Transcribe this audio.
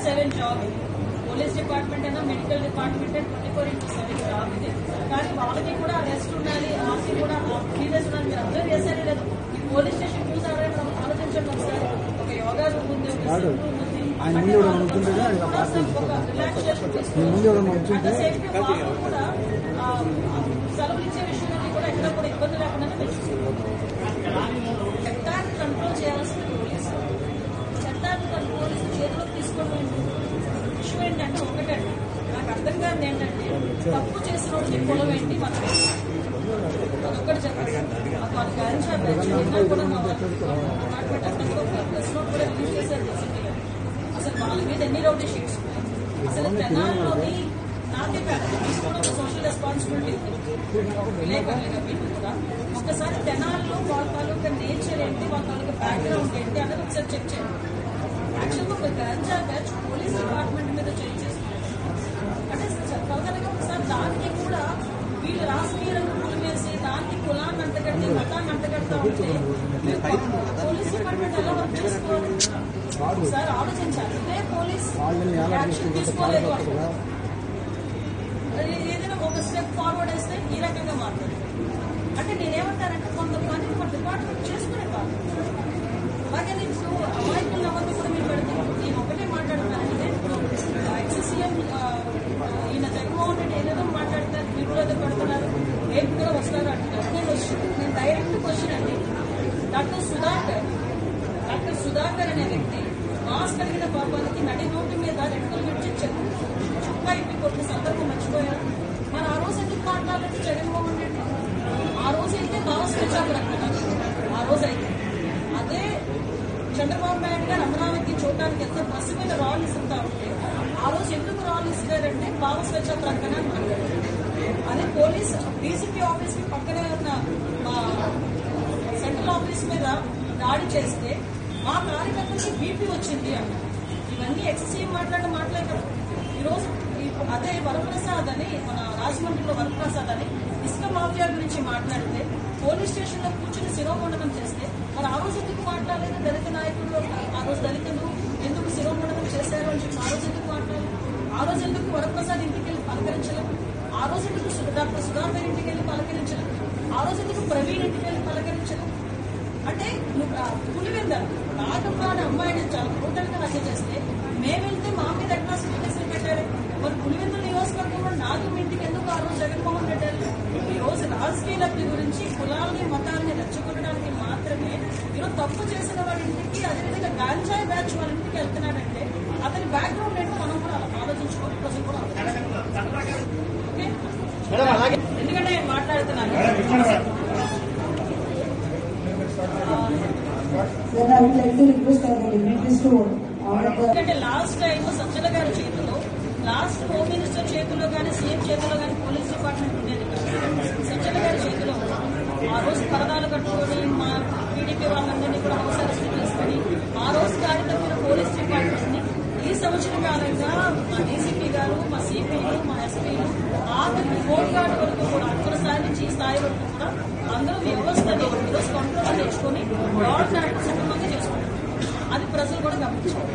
24/7 job ఇది. Police department అయినా medical department 24/7 job ఇది. కానీ వాళ్ళకి కూడా రెస్ట్ ఉండాలి, ఆర్సీ కూడా సీరియస్ ఉండాలి. మీరు అబ్జర్వ్ చేశారే లేదు, ఈ పోలీస్ స్టేషన్ చూసారే ఆలోచించండి ఒకసారి. ఒక యోగా రూమ్ ఉంది, ఒక రూమ్ ఉంది, ఒక రిలాక్సేషన్ తీసుకోవాలి. కూడా సెలవులు ఇచ్చే విషయంలో కూడా ఎక్కడ కూడా ఇబ్బంది లేకుండా చట్టాన్ని కంట్రోల్ చేయాల్సిన పోలీసు. చట్టాన్ని పోలీసు చేతిలోకి తీసుకోవడం విషయం ఏంటంటే ఒకటండి, నాకు అర్థం కాదు ఏంటంటే తప్పు చేసిన రోజు పొలం ఏంటి మనకి అదొక్కటి చెప్పండి. మాకు గాంజా బ్యాచ్ కూడా డిపార్ట్మెంట్ అతను ప్రెస్ నోట్ కూడా రిలీజ్ చేశారు రీసెంట్గా. అసలు వాళ్ళ మీద ఎన్ని రౌడీ షీట్స్ అసలు తెనాల్లోని నాకే తీసుకోవడం సోషల్ రెస్పాన్సిబిలిటీ విలేకరులుగా మీకు కూడా ఒకసారి తెనాల్లో వాళ్ళ తాలూకా నేచర్ ఏంటి, వాళ్ళ తాలూకా బ్యాక్గ్రౌండ్ ఏంటి అనేది ఒకసారి చెక్ చేయండి. యాక్చువల్గా ఒక గాంజా బ్యాచ్ పోలీస్ డిపార్ట్మెంట్ మీద చెక్ చేస్తున్నారు అంటే చెప్పగలిగా ఒకసారి దానికి కూడా వీళ్ళు రాజకీయ రంగులు వేసి దానికి కులాన్ని అంటగట్టి మతాన్ని అంటగడతా ఉంటే పోలీస్ డిపార్ట్మెంట్ ఎలా వర్క్ చేసుకోవాలి ఒకసారి ఆలోచించాలి. ఇదే పోలీస్ యాక్షన్ తీసుకోలేదు, ఏదైనా ఒక స్టెప్ ఫార్వర్డ్ వేస్తే ఈ రకంగా మాట్లాడు అంటే నేనేమంటానంటే కొంతమంది మన డిపార్ట్మెంట్ చేసుకునే కాదు. అలాగే నేను అమాయకులు ఎవరిని కూడా మీరు పెడుతున్నాను. నేను ఒకటే మాట్లాడుతానంటే ఎక్సీఎం ఈయన జగన్మోహన్ రెడ్డి ఏదేదో మాట్లాడతారు, మీరు ఏదో పెడుతున్నారు, రేపు కూడా వస్తారు అంటున్నారు. నేను డైరెక్ట్ క్వశ్చన్ అండి, డాక్టర్ సుధాకర్ అనే వ్యక్తి మాస్క్ కలిగిన పాపానికి నడి నోటి మీద రెక్కలు విడిచి చుక్కా ఇప్పి కొట్టిన సందర్భం మర్చిపోయారు. మరి ఆ రోజు ఎందుకు మాట్లాడాలంటే జగన్మోహన్ రెడ్డి ఆ రోజు అయితే భావస్వచ్ఛాలు రక్కున్నారు. ఆ రోజు అయితే అదే చంద్రబాబు నాయుడు గారు అమరావతి చూడడానికి వెళ్తే బస్సు మీద రాళ్ళు ఇస్తుంటా ఉంటే ఆ రోజు ఎందుకు రాళ్ళు ఇస్తారంటే భావస్వచ్ఛాలు రక్కన అంటారు. అదే పోలీస్ డీసీపీ ఆఫీస్ కి పక్కనే ఉన్న సెంట్రల్ ఆఫీస్ మీద దాడి చేస్తే మా కార్యకర్తకి బీపీ వచ్చింది అన్నారు. ఇవన్నీ ఎక్సీఎం మాట్లాడే మాటలే కదా. ఈరోజు అదే వరప్రసాద్ అని మన రాజమండ్రిలో వరప్రసాద్ అని ఇసుక మాఫియా గురించి మాట్లాడితే పోలీస్ స్టేషన్ లో కూర్చుని శిరోమండనం చేస్తే మరి ఆ రోజు ఎందుకు మాట్లాడలేదు? దళిత నాయకులు ఆ రోజు దళితులు ఎందుకు శిరోమండనం చేశారు అని చెప్పి ఆ రోజు ఎందుకు మాట్లాడలేదు? ఆ రోజు ఎందుకు వరప్రసాద్ ఇంటికి వెళ్ళి పలకరించలేదు? ఆ రోజు ఎందుకు డాక్టర్ సుధాకర్ ఇంటికి వెళ్ళి పలకరించలేదు? ఆ రోజు ఎందుకు ప్రవీణ్ ఇంటికి వెళ్ళి పలకరించలేదు? అంటే పులివెంద నాగమ్మ అనే అమ్మాయిని చాలా టోటల్ గా హత్య చేస్తే మేము వెళ్తే మా మీద అట్రాసిటీ కేసులు పెట్టారు. మరి పులివెందుల నియోజకవర్గంలో నాగమ్మ ఇంటికి ఎందుకు ఆ రోజు జగన్మోహన్ రెడ్డి ఈ రోజు రాజకీయ లబ్ధి గురించి కులాలని మతాలని రెచ్చగొట్టడానికి మాత్రమే ఈరోజు తప్పు చేసిన వాళ్ళ ఇంటికి అదేవిధంగా గాంజాయి బ్యాచ్ వాళ్ళ ఇంటికి వెళ్తున్నాడంటే అతని బ్యాక్గ్రౌండ్ ఏంటో మనం కూడా ఆలోచించుకోవాలి, ప్రజలు కూడా ఓకే. ఎందుకంటే నేను మాట్లాడుతున్నాను ఎందుకంటే లాస్ట్ టైం సజ్జల గారి చేతిలో లాస్ట్ హోమ్ మినిస్టర్ చేతిలో కానీ సీఎం చేతిలో కానీ పోలీస్ డిపార్ట్మెంట్ ఉండేది కాదు. సజ్జల గారి చేతిలో ఆ రోజు పరదాలు కట్టుకొని మా టీడీపీ వాళ్ళందరినీ కూడా హౌస్ అరెస్ట్ చేసుకుని ఆ రోజు కార్యదర్శుల పోలీస్ డిపార్ట్మెంట్ ని ఈ సంవత్సరం కాలంగా మా డీసీపీ గారు, మా సిపిలు, మా ఎస్పీలు ఆఖరికి హోమ్ గార్డు వరకు కూడా అక్కడ స్థాయి నుంచి ఈ స్థాయి వరకు కూడా అందరూ వ్యవస్థని ఈరోజు కంట్రోల్ తెచ్చుకొని గవర్నమెంట్ సక్రమంగా చేసుకుంటారు. అది ప్రజలు కూడా గమనించారు.